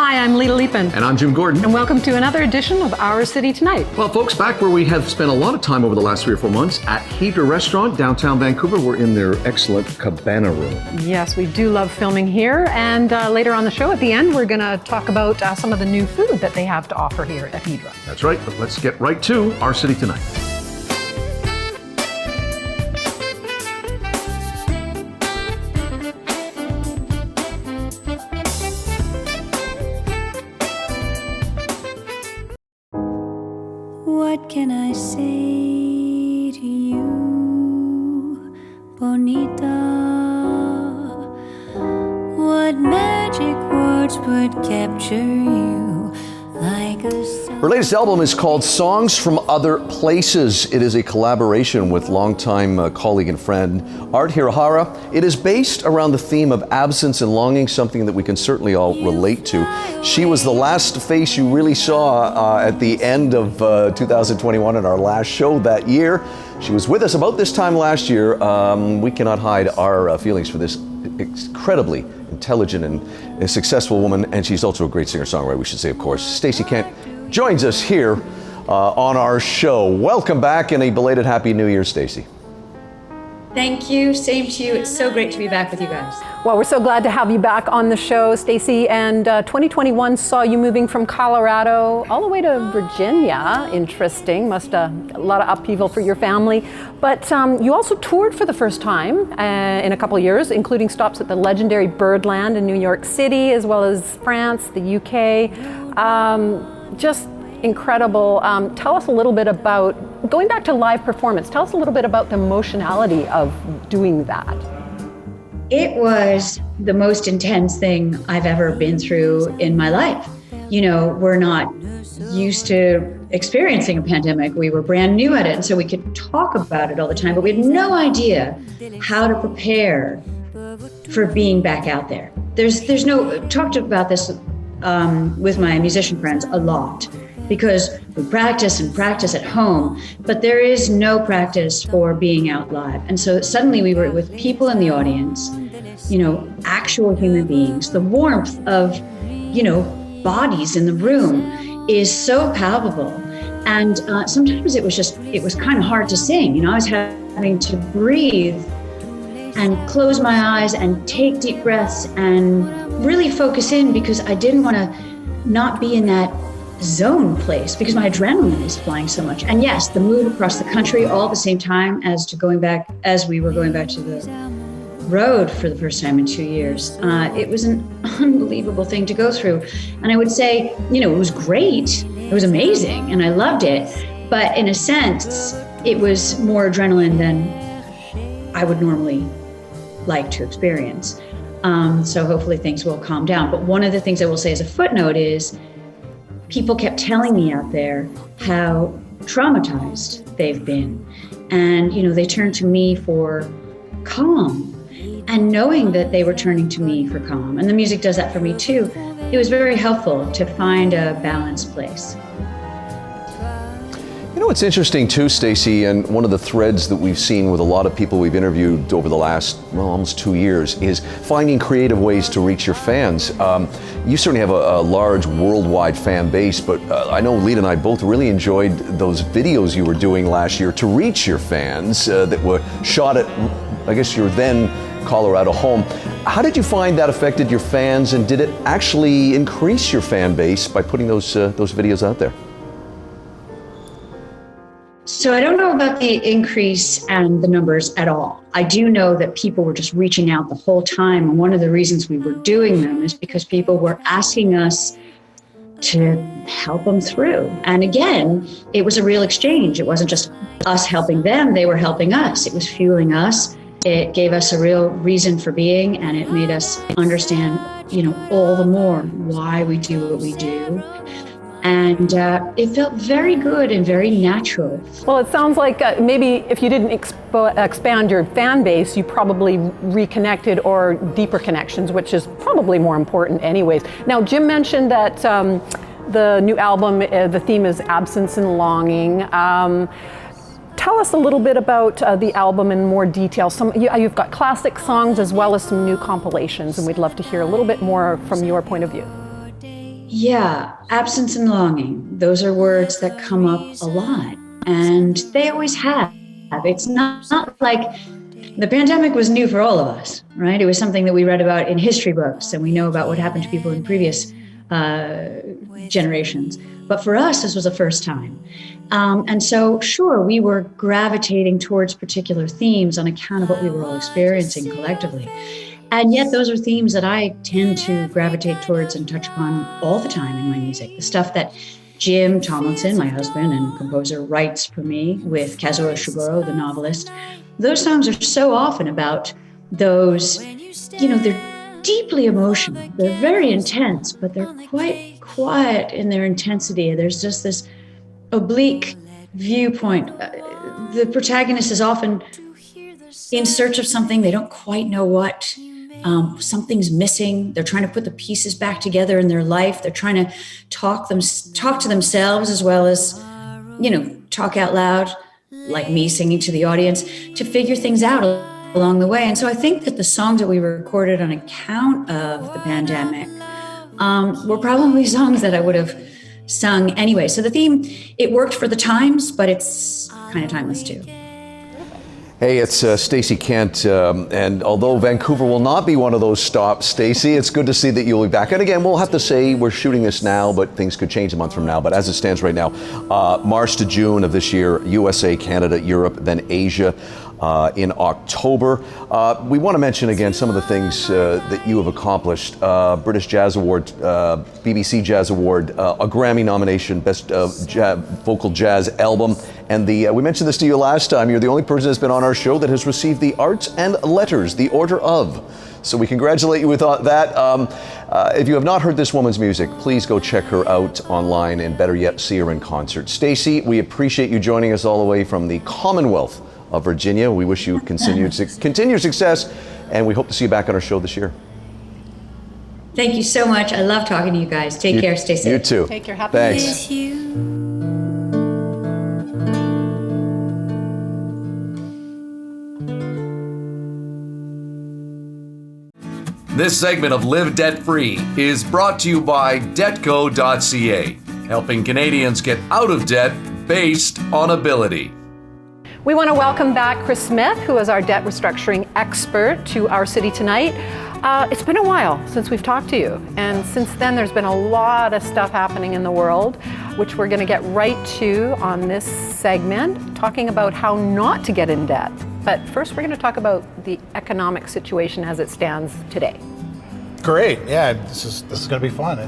Hi, I'm Lita Leapin. And I'm Jim Gordon. And welcome to another edition of Our City Tonight. Well, folks, back where we have spent a lot of time over the last 3 or 4 months at Hydra Restaurant, downtown Vancouver. We're in their excellent cabana room. Yes, we do love filming here. And later on the show, at the end, we're going to talk about some of the new food that they have to offer here at Hydra. That's right, but let's get right to Our City Tonight. What can I say to you, Bonita? What magic words would capture you like a song? Her latest album is called Songs from Other Places. It is a collaboration with longtime colleague and friend Art Hirahara. It is based around the theme of absence and longing, something that we can certainly all relate to. She was the last face you really saw at the end of 2021 in our last show that year. She was with us about this time last year. We cannot hide our feelings for this incredibly intelligent and successful woman, and she's also a great singer-songwriter, we should say, of course. Stacey Kent joins us here on our show. Welcome back and a belated Happy New Year, Stacey. Thank you. Same to you. It's so great to be back with you guys. Well, we're so glad to have you back on the show, Stacey. And 2021 saw you moving from Colorado all the way to Virginia. Interesting. Must a lot of upheaval for your family. But you also toured for the first time in a couple of years, including stops at the legendary Birdland in New York City, as well as France, the UK. Just incredible. Tell us a little bit about, going back to live performance, tell us a little bit about the emotionality of doing that. It was the most intense thing I've ever been through in my life. You know, we're not used to experiencing a pandemic. We were brand new at it, and so we could talk about it all the time, but we had no idea how to prepare for being back out there. There's no, talked about this with my musician friends a lot, because we practice at home, but there is no practice for being out live. And so suddenly we were with people in the audience, you know, actual human beings. The warmth of, you know, bodies in the room is so palpable. And sometimes it was kind of hard to sing. You know, I was having to breathe and close my eyes and take deep breaths and really focus in, because I didn't want to not be in that zone place because my adrenaline is flying so much. And yes, the move across the country all at the same time as we were going back to the road for the first time in 2 years. It was an unbelievable thing to go through. And I would say, you know, it was great. It was amazing and I loved it. But in a sense, it was more adrenaline than I would normally like to experience. So hopefully things will calm down. But one of the things I will say as a footnote is people kept telling me out there how traumatized they've been. And, you know, they turned to me for calm. And knowing that they were turning to me for calm, and the music does that for me too, it was very helpful to find a balanced place. You know, it's interesting too, Stacey, and one of the threads that we've seen with a lot of people we've interviewed over the last, well, almost 2 years is finding creative ways to reach your fans. You certainly have a large worldwide fan base, but I know Lita and I both really enjoyed those videos you were doing last year to reach your fans that were shot at, I guess, your then Colorado home. How did you find that affected your fans, and did it actually increase your fan base by putting those videos out there? So I don't know about the increase and the numbers at all. I do know that people were just reaching out the whole time. And one of the reasons we were doing them is because people were asking us to help them through. And again, it was a real exchange. It wasn't just us helping them, they were helping us. It was fueling us. It gave us a real reason for being, and it made us understand, you know, all the more why we do what we do. And it felt very good and very natural. Well, it sounds like maybe if you didn't expand your fan base, you probably reconnected or deeper connections, which is probably more important anyways. Now, Jim mentioned that the new album, the theme is absence and longing. Tell us a little bit about the album in more detail. You've got classic songs as well as some new compilations, and we'd love to hear a little bit more from your point of view. Yeah, absence and longing. Those are words that come up a lot, and they always have. It's not like the pandemic was new for all of us, right? It was something that we read about in history books, and we know about what happened to people in previous generations. But for us, this was the first time. And so, sure, we were gravitating towards particular themes on account of what we were all experiencing collectively. And yet those are themes that I tend to gravitate towards and touch upon all the time in my music. The stuff that Jim Tomlinson, my husband and composer, writes for me with Kazuo Ishiguro, the novelist. Those songs are so often about those, they're deeply emotional. They're very intense, but they're quite quiet in their intensity. There's just this oblique viewpoint. The protagonist is often in search of something. They don't quite know what. Something's missing. They're trying to put the pieces back together in their life. They're trying to talk to themselves as well as, talk out loud, like me singing to the audience, to figure things out along the way. And so I think that the songs that we recorded on account of the pandemic were probably songs that I would have sung anyway. So the theme, it worked for the times, but it's kind of timeless too. Hey, it's Stacey Kent, and although Vancouver will not be one of those stops, Stacey, it's good to see that you'll be back. And again, we'll have to say we're shooting this now, but things could change a month from now. But as it stands right now, March to June of this year, USA, Canada, Europe, then Asia. In October. We want to mention again some of the things that you have accomplished. British Jazz Award, BBC Jazz Award, a Grammy nomination, Best Vocal Jazz Album. And we mentioned this to you last time. You're the only person that's been on our show that has received the Arts and Letters, the Order of. So we congratulate you with that. If you have not heard this woman's music, please go check her out online, and better yet, see her in concert. Stacey, we appreciate you joining us all the way from the Commonwealth of Virginia. We wish you continued success, and we hope to see you back on our show this year. Thank you so much. I love talking to you guys. Take care. Stay safe. You too. Take care. Happy Thanks. New Year. This segment of Live Debt Free is brought to you by Debtco.ca, helping Canadians get out of debt based on ability. We want to welcome back Chris Smith, who is our debt restructuring expert, to our city tonight. It's been a while since we've talked to you, and since then there's been a lot of stuff happening in the world, which we're going to get right to on this segment, talking about how not to get in debt. But first we're going to talk about the economic situation as it stands today. Great, yeah, this is going to be fun.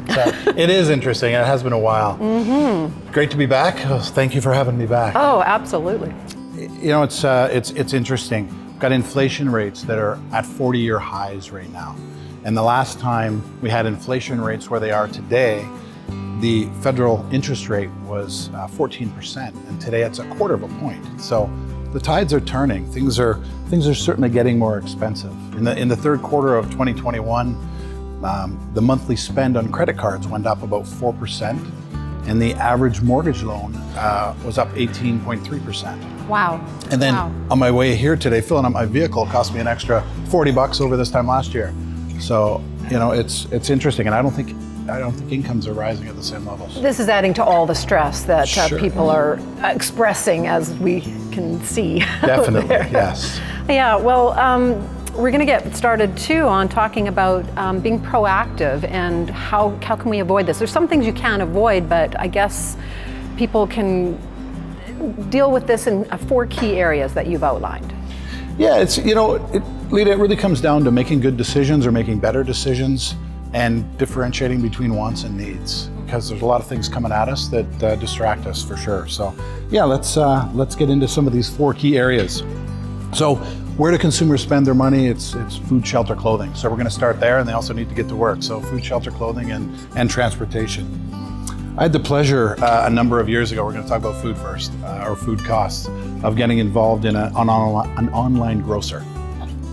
It is interesting. It has been a while. Mm-hmm. Great to be back. Thank you for having me back. Oh, absolutely. It's interesting. We've got inflation rates that are at 40-year highs right now. And the last time we had inflation rates where they are today, the federal interest rate was 14%, and today it's 1/4 point. So the tides are turning. Things are certainly getting more expensive. In the third quarter of 2021, the monthly spend on credit cards went up about 4%. And the average mortgage loan was up 18.3%. Wow. And then on my way here today, filling up my vehicle cost me an extra $40 over this time last year. So, it's interesting, and I don't think incomes are rising at the same levels. This is adding to all the stress that Sure. people are expressing, as we can see. Definitely, yes. Yeah, well, we're going to get started too on talking about being proactive and how can we avoid this. There's some things you can't avoid, but I guess people can deal with this in 4 key areas that you've outlined. Yeah, Lita, it really comes down to making good decisions or making better decisions and differentiating between wants and needs, because there's a lot of things coming at us that distract us for sure. So yeah, let's get into some of these 4 key areas. So where do consumers spend their money? It's food, shelter, clothing. So we're going to start there, and they also need to get to work. So food, shelter, clothing, and transportation. I had the pleasure a number of years ago, we're going to talk about food first, or food costs, of getting involved in an online grocer.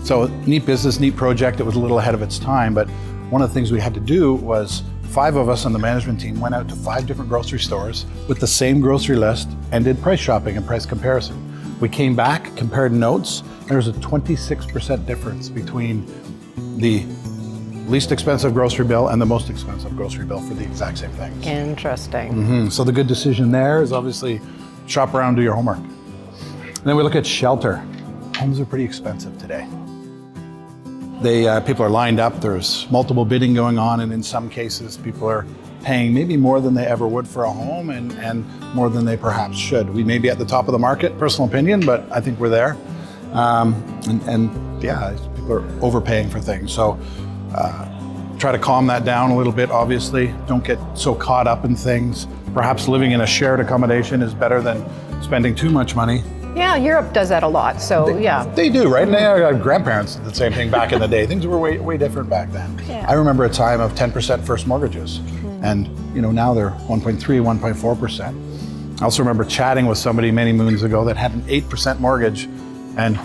So neat business, neat project. It was a little ahead of its time, but one of the things we had to do was 5 of us on the management team went out to 5 different grocery stores with the same grocery list and did price shopping and price comparison. We came back, compared notes, and there was a 26% difference between the least expensive grocery bill and the most expensive grocery bill for the exact same things. Interesting. So the good decision there is obviously shop around, do your homework. And then we look at shelter. Homes are pretty expensive today. People are lined up, there's multiple bidding going on, and in some cases people are paying maybe more than they ever would for a home and more than they perhaps should. We may be at the top of the market, personal opinion, but I think we're there. Yeah, people are overpaying for things. So try to calm that down a little bit, obviously. Don't get so caught up in things. Perhaps living in a shared accommodation is better than spending too much money. Yeah, Europe does that a lot, so yeah. They do, right? And our grandparents did the same thing back in the day. Things were way different back then. Yeah. I remember a time of 10% first mortgages. And now they're 1.3, 1.4%. I also remember chatting with somebody many moons ago that had an 8% mortgage, and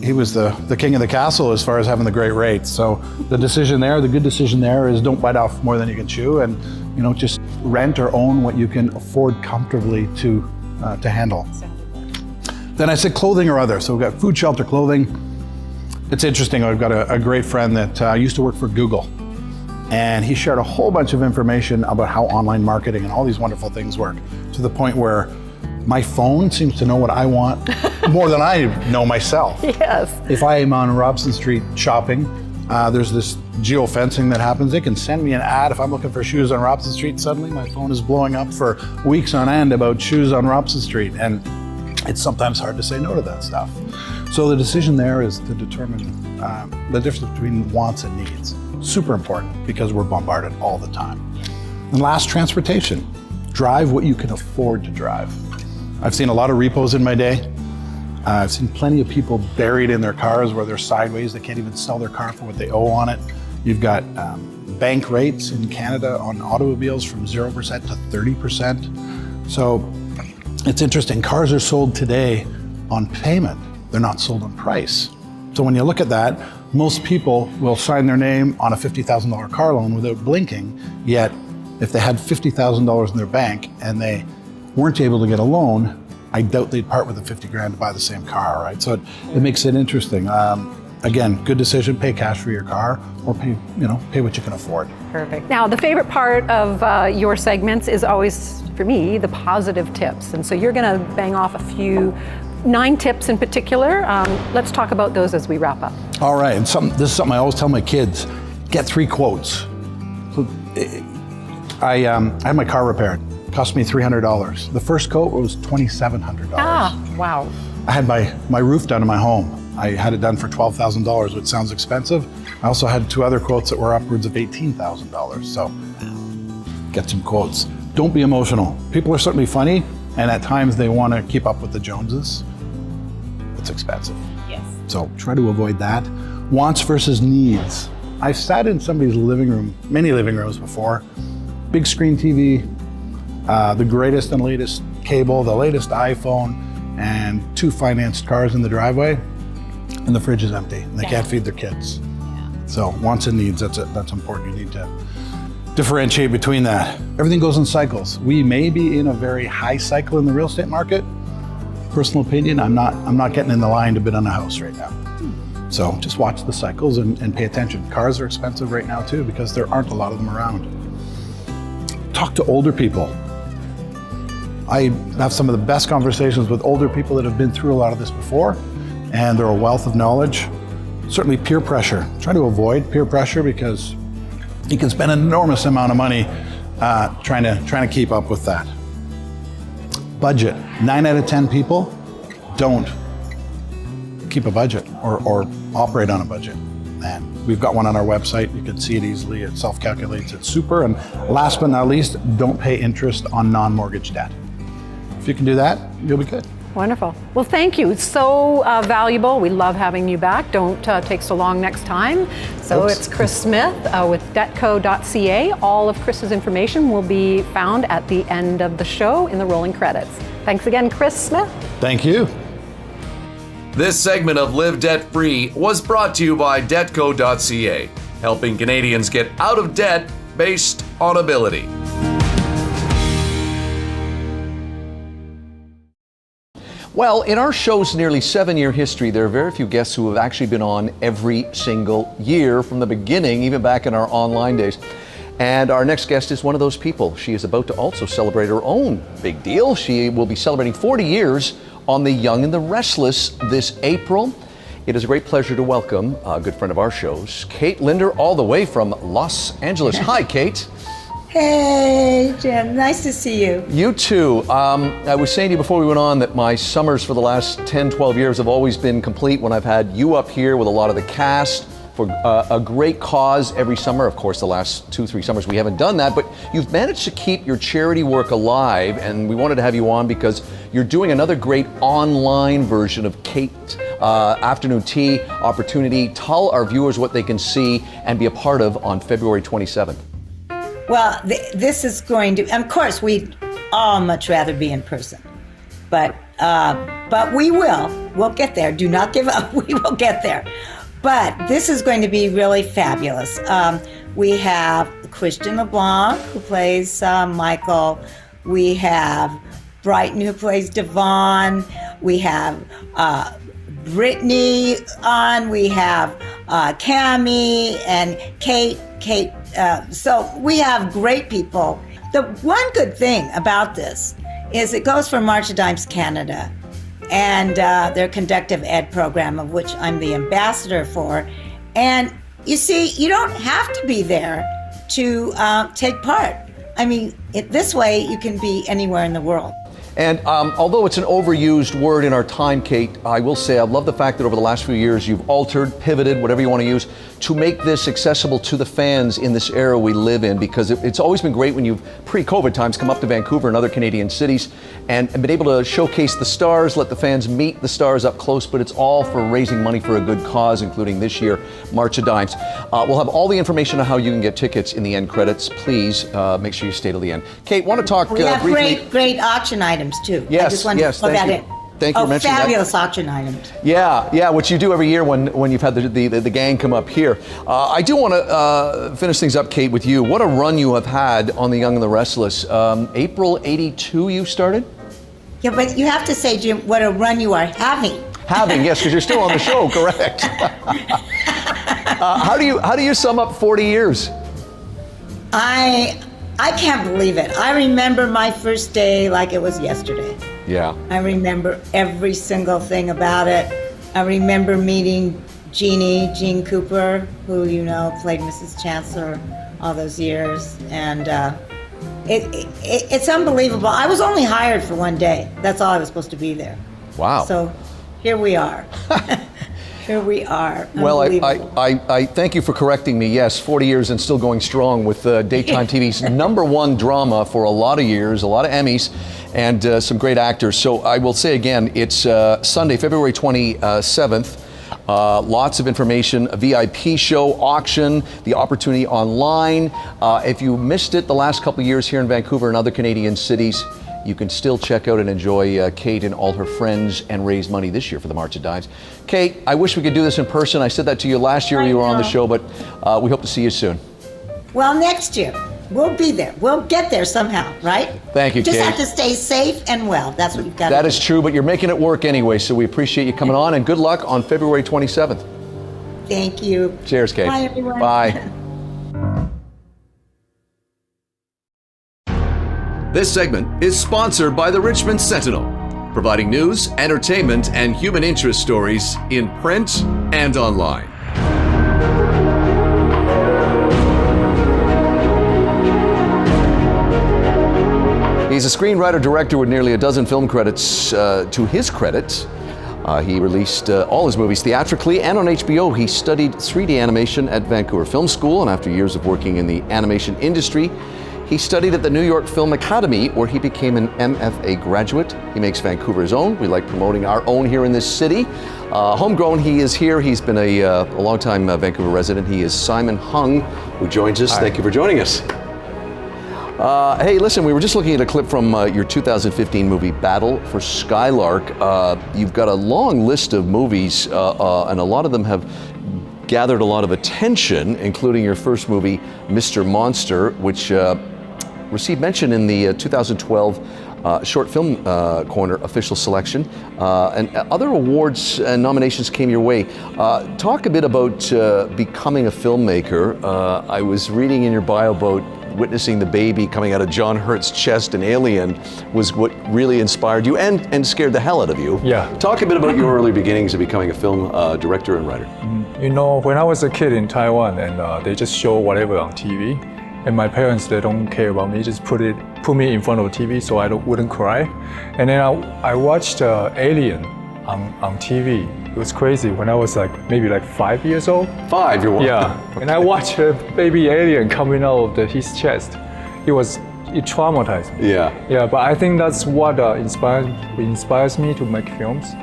he was the king of the castle as far as having the great rates. So the good decision there is don't bite off more than you can chew, and just rent or own what you can afford comfortably to handle. Then I said clothing or other. So we've got food, shelter, clothing. It's interesting, I've got a great friend that used to work for Google, and he shared a whole bunch of information about how online marketing and all these wonderful things work, to the point where my phone seems to know what I want more than I know myself. Yes. If I am on Robson Street shopping, there's this geofencing that happens. They can send me an ad if I'm looking for shoes on Robson Street. Suddenly my phone is blowing up for weeks on end about shoes on Robson Street, and it's sometimes hard to say no to that stuff. So the decision there is to determine the difference between wants and needs. Super important because we're bombarded all the time. And last, transportation. Drive what you can afford to drive. I've seen a lot of repos in my day. I've seen plenty of people buried in their cars where they're sideways. They can't even sell their car for what they owe on it. You've got bank rates in Canada on automobiles from 0% to 30%. So it's interesting, cars are sold today on payment. They're not sold on price. So when you look at that, most people will sign their name on a $50,000 car loan without blinking, yet if they had $50,000 in their bank and they weren't able to get a loan, I doubt they'd part with the 50 grand to buy the same car, right? So it makes it interesting. Again, good decision, pay cash for your car or pay what you can afford. Perfect. Now, the favorite part of your segments is always, for me, the positive tips. And so you're going to bang off a few 9 tips in particular. Let's talk about those as we wrap up. All right, and this is something I always tell my kids, get 3 quotes. So, I had my car repaired, it cost me $300. The first quote was $2,700. Ah, wow. I had my roof done in my home. I had it done for $12,000, which sounds expensive. I also had 2 other quotes that were upwards of $18,000. So get some quotes. Don't be emotional. People are certainly funny, and at times they want to keep up with the Joneses. It's expensive. Yes. So try to avoid that. Wants versus needs. I've sat in somebody's living room, many living rooms before. Big screen TV, the greatest and latest cable, the latest iPhone, and 2 financed cars in the driveway, and the fridge is empty, and they can't feed their kids. Yeah. So wants and needs, that's important. You need to differentiate between that. Everything goes in cycles. We may be in a very high cycle in the real estate market. Personal opinion, I'm not getting in the line to bid on a house right now. So just watch the cycles and pay attention. Cars are expensive right now too because there aren't a lot of them around. Talk to older people. I have some of the best conversations with older people that have been through a lot of this before, and they're a wealth of knowledge. Certainly peer pressure. Try to avoid peer pressure because you can spend an enormous amount of money trying to keep up with that. Budget. 9 out of 10 people don't keep a budget or operate on a budget. And we've got one on our website. You can see it easily. It self-calculates. It's super. And last but not least, don't pay interest on non-mortgage debt. If you can do that, you'll be good. Wonderful. Well, thank you. It's so valuable. We love having you back. Don't take so long next time. So It's Chris Smith with debtco.ca. All of Chris's information will be found at the end of the show in the rolling credits. Thanks again, Chris Smith. Thank you. This segment of Live Debt Free was brought to you by debtco.ca, helping Canadians get out of debt based on ability. Well, in our show's nearly 7-year history, there are very few guests who have actually been on every single year from the beginning, even back in our online days. And our next guest is one of those people. She is about to also celebrate her own big deal. She will be celebrating 40 years on The Young and the Restless this April. It is a great pleasure to welcome a good friend of our shows, Kate Linder, all the way from Los Angeles. Hi, Kate. Hey, Jim. Nice to see you. You too. I was saying to you before we went on that my summers for the last 10, 12 years have always been complete when I've had you up here with a lot of the cast for a great cause every summer. Of course, the last 2, 3 summers we haven't done that, but you've managed to keep your charity work alive, and we wanted to have you on because you're doing another great online version of Kate Afternoon Tea Opportunity. Tell our viewers what they can see and be a part of on February 27th. Well, this is going to, of course, we'd all much rather be in person, but we will. We'll get there. Do not give up. We will get there. But this is going to be really fabulous. We have Christian LeBlanc, who plays Michael. We have Brighton, who plays Devon. We have Brittany on. We have Cammie and Kate. So we have great people. The one good thing about this is it goes for March of Dimes Canada and their conductive ed program, of which I'm the ambassador for. And you see, you don't have to be there to take part. I mean, this way you can be anywhere in the world. And although it's an overused word in our time, Kate, I will say I love the fact that over the last few years you've altered, pivoted, whatever you want to use, to make this accessible to the fans in this era we live in, because it's always been great when you've, pre-COVID times, come up to Vancouver and other Canadian cities and been able to showcase the stars, let the fans meet the stars up close, but it's all for raising money for a good cause, including this year, March of Dimes. We'll have all the information on how you can get tickets in the end credits. Please make sure you stay till the end. Kate, want to talk We have briefly? great auction items too. Yes, I just wanted yes, to put thank that you. in. Thank you for mentioning that. Fabulous auction items. Yeah, which you do every year when you've had the gang come up here. I do want to finish things up, Kate, with you. What a run you have had on The Young and the Restless. April '82 you started? Yeah, but you have to say, Jim, what a run you are having. Having, yes, because you're still on the show, correct. How do you sum up 40 years? I can't believe it. I remember my first day like it was yesterday. Yeah. I remember every single thing about it. I remember meeting Jean Cooper, who played Mrs. Chancellor all those years, and it's unbelievable. I was only hired for one day. That's all I was supposed to be there. Wow. So here we are. Here we are. Well, I thank you for correcting me. Yes, 40 years and still going strong with daytime TV's #1 drama for a lot of years, a lot of Emmys, and some great actors. So I will say again, it's Sunday, February 27th. Lots of information, a VIP show, auction, the opportunity online. If you missed it the last couple of years here in Vancouver and other Canadian cities, you can still check out and enjoy Kate and all her friends and raise money this year for the March of Dimes. Kate, I wish we could do this in person. I said that to you last year when you were on the show, but we hope to see you soon. Well, next year, we'll be there. We'll get there somehow, right? Thank you, Just Kate. have to stay safe and well. That's what you've got to do. That is true, but you're making it work anyway, so we appreciate you coming on, and good luck on February 27th. Thank you. Cheers, Kate. Bye, everyone. Bye. This segment is sponsored by the Richmond Sentinel, providing news, entertainment, and human interest stories in print and online. He's a screenwriter-director with nearly a dozen film credits to his credit. He released all his movies theatrically and on HBO. He studied 3D animation at Vancouver Film School, and after years of working in the animation industry, he studied at the New York Film Academy, where he became an MFA graduate. He makes Vancouver his own. We like promoting our own here in this city. Homegrown, he is here. He's been a long-time Vancouver resident. He is Simon Hung, who joins us. Hi. Thank you for joining us. Hey, listen, we were just looking at a clip from your 2015 movie, Battle for Skylark. You've got a long list of movies, and a lot of them have gathered a lot of attention, including your first movie, Mr. Monster, which received mention in the 2012 Short Film Corner official selection, and other awards and nominations came your way. Talk a bit about becoming a filmmaker. I was reading in your bio about witnessing the baby coming out of John Hurt's chest in Alien was what really inspired you and scared the hell out of you. Yeah. Talk a bit about your early beginnings of becoming a film director and writer. You know, when I was a kid in Taiwan and they just show whatever on TV, and my parents, they don't care about me, just put me in front of TV so I wouldn't cry. And then I watched Alien on TV. It was crazy when I was maybe 5 years old. 5, you're one. Yeah, and I watched a baby alien coming out of his chest. It traumatized me. Yeah. Yeah, but I think that's what inspires me to make films.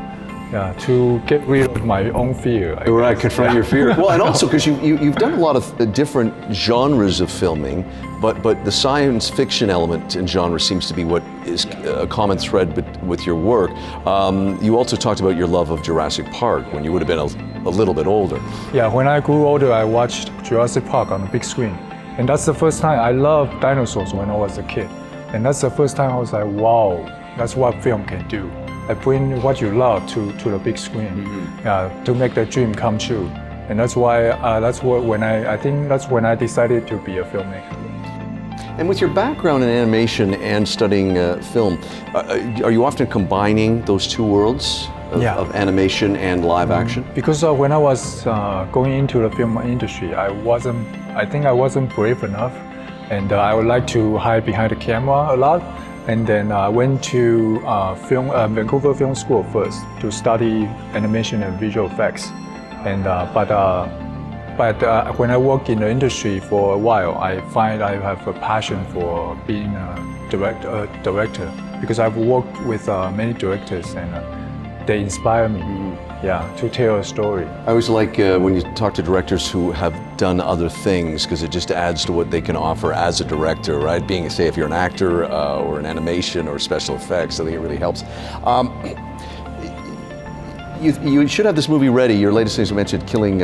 Yeah, to get rid of my own fear. Right, confront your fear. Well, and also because you've done a lot of different genres of filming, but the science fiction element in genre seems to be what is a common thread with your work. You also talked about your love of Jurassic Park when you would have been a little bit older. Yeah, when I grew older, I watched Jurassic Park on the big screen. And that's the first time I loved dinosaurs when I was a kid. And that's the first time I was like, wow, that's what film can do. Bring what you love to the big screen, to make the dream come true. And that's why, I think that's when I decided to be a filmmaker. And with your background in animation and studying film, are you often combining those two worlds of animation and live action? Because when I was going into the film industry, I think I wasn't brave enough, and I would like to hide behind the camera a lot. And then I went to Vancouver Film School first to study animation and visual effects. And but when I work in the industry for a while, I find I have a passion for being a director because I've worked with many directors and they inspire me. To tell a story. I always like when you talk to directors who have done other things because it just adds to what they can offer as a director, right? Being, say, if you're an actor or an animation or special effects, I think it really helps. You should have this movie ready. Your latest thing you mentioned, Killing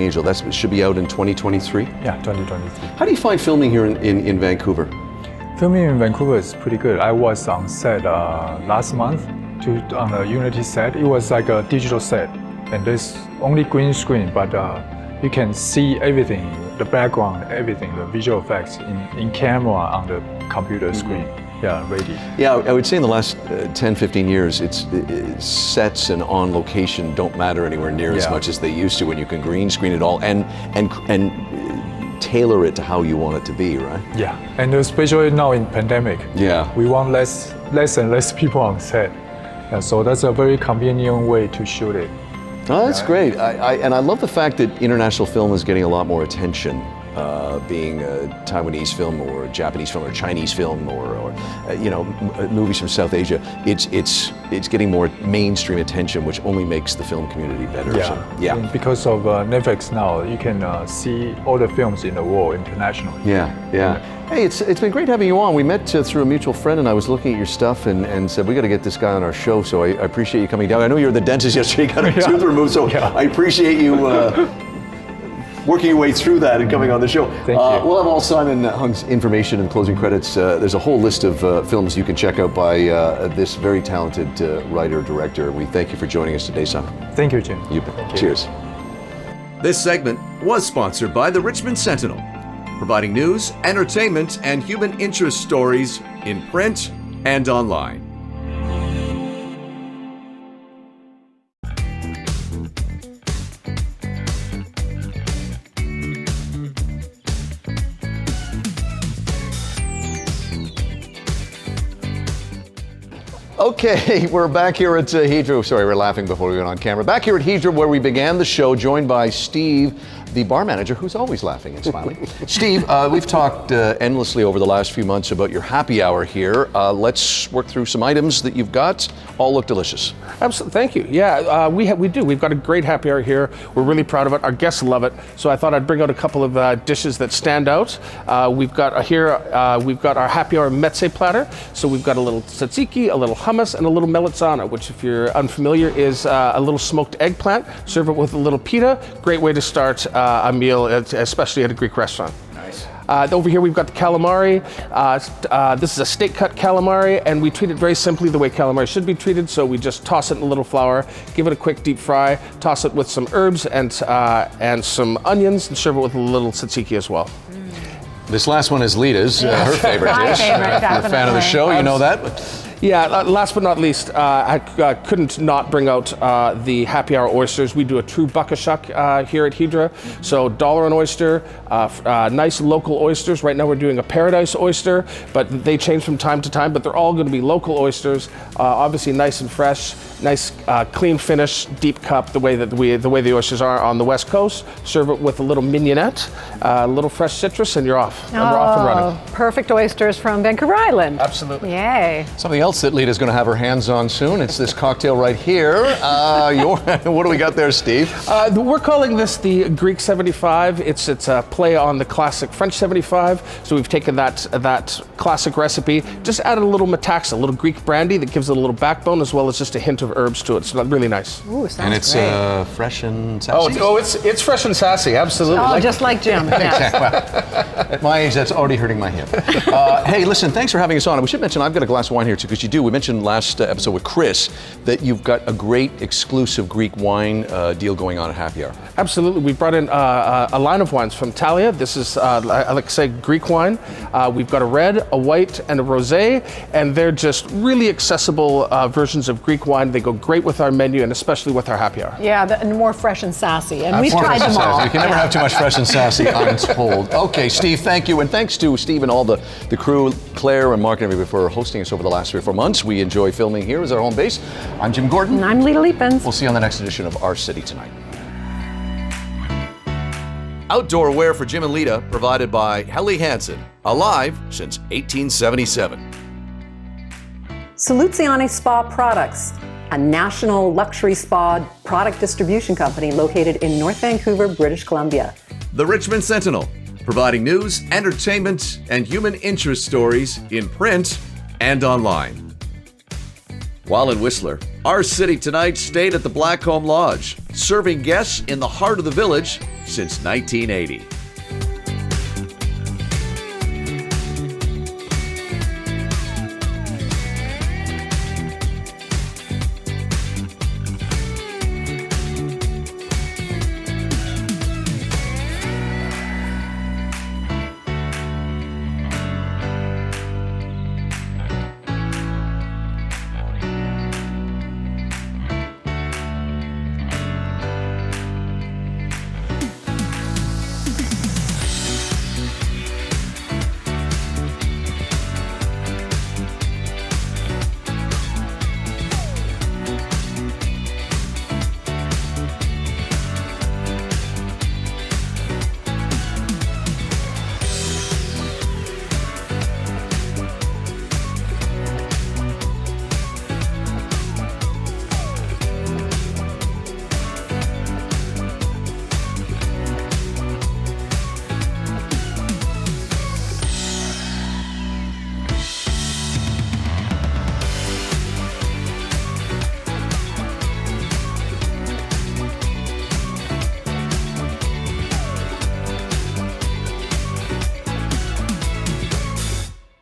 Angel. That should be out in 2023? Yeah, 2023. How do you find filming here in Vancouver? Filming in Vancouver is pretty good. I was on set last month on a Unity set. It was like a digital set, and there's only green screen, but you can see everything, the background, everything, the visual effects in camera on the computer screen. Yeah, ready. Yeah, I would say in the last 10, 15 years, sets and on location don't matter anywhere near as much as they used to when you can green screen it all and tailor it to how you want it to be, right? Yeah, and especially now in pandemic. Yeah. We want less and less people on set. Yeah, so that's a very convenient way to shoot it. Oh, that's great. And I love the fact that international film is getting a lot more attention, being a Taiwanese film or a Japanese film or Chinese film or movies from South Asia. It's getting more mainstream attention, which only makes the film community better. Yeah. And because of Netflix now, you can see all the films in the world internationally. Yeah. Hey, it's been great having you on. We met through a mutual friend, and I was looking at your stuff and said, we got to get this guy on our show, so I appreciate you coming down. I know you were the dentist yesterday, got a tooth removed, so I appreciate you working your way through that and coming on the show. Thank you. We'll have all Simon Hung's information and closing credits. There's a whole list of films you can check out by this very talented writer-director. We thank you for joining us today, Simon. Thank you, Jim. You bet. Cheers. This segment was sponsored by the Richmond Sentinel, providing news, entertainment, and human interest stories in print and online. Okay, we're back here at Hedra. Sorry, we're laughing before we went on camera. Back here at Hedra, where we began the show, joined by Steve, the bar manager, who's always laughing and smiling. Steve, we've talked endlessly over the last few months about your happy hour here. Let's work through some items that you've got. All look delicious. Absolutely, thank you. Yeah, we do. We've got a great happy hour here. We're really proud of it. Our guests love it. So I thought I'd bring out a couple of dishes that stand out. We've got our happy hour meze platter. So we've got a little tzatziki, a little hummus, and a little melitzana, which, if you're unfamiliar, is a little smoked eggplant. Serve it with a little pita. Great way to start a meal, especially at a Greek restaurant. Nice. Over here we've got the calamari. This is a steak cut calamari, and we treat it very simply the way calamari should be treated. So we just toss it in a little flour, give it a quick deep fry, toss it with some herbs and some onions, and serve it with a little tzatziki as well. This last one is Lita's, her favorite My dish. favorite, I'm a fan of the definitely. show, you know that. But Yeah, last but not least, I couldn't not bring out the happy hour oysters. We do a true buck-a-shuck here at Hydra. So $1 an oyster, nice local oysters. Right now we're doing a paradise oyster, but they change from time to time, but they're all going to be local oysters, obviously nice and fresh, nice clean finish, deep cup, the way the oysters are on the West Coast. Serve it with a little mignonette, a little fresh citrus, and you're off. And we're off and running. Perfect oysters from Vancouver Island. Absolutely. Yay. something else that Lita's going to have her hands on soon. It's this cocktail right here. What do we got there, Steve? We're calling this the Greek 75. It's a play on the classic French 75. So we've taken that classic recipe, just added a little metaxa, a little Greek brandy that gives it a little backbone, as well as just a hint of herbs to it. It's really nice. Ooh, sounds And it's great. fresh and sassy. It's fresh and sassy, absolutely. Oh, just like Jim. Yes. At my age, that's already hurting my hip. Hey, listen, thanks for having us on. We should mention I've got a glass of wine here too, because you do. We mentioned last episode with Chris that you've got a great exclusive Greek wine deal going on at Happy Hour. Absolutely. We brought in a line of wines from Thalia. This is, I like to say, Greek wine. We've got a red, a white, and a rosé, and they're just really accessible versions of Greek wine. They go great with our menu, and especially with our happy hour. Yeah, and more fresh and sassy. And we've More tried fresh and them all. sassy. You can never have too much fresh and sassy, I'm told. Okay, Steve, thank you. And thanks to Steve and all the crew, Claire and Mark and everybody, for hosting us over the last 3 or 4 months. We enjoy filming here as our home base. I'm Jim Gordon. And I'm Lita Leapins. We'll see you on the next edition of Our City Tonight. Outdoor wear for Jim and Lita provided by Helly Hansen, alive since 1877. Soluzione Spa Products, a national luxury spa product distribution company located in North Vancouver, British Columbia. The Richmond Sentinel, providing news, entertainment, and human interest stories in print and online. While in Whistler, Our City Tonight stayed at the Blackcomb Lodge, serving guests in the heart of the village since 1980.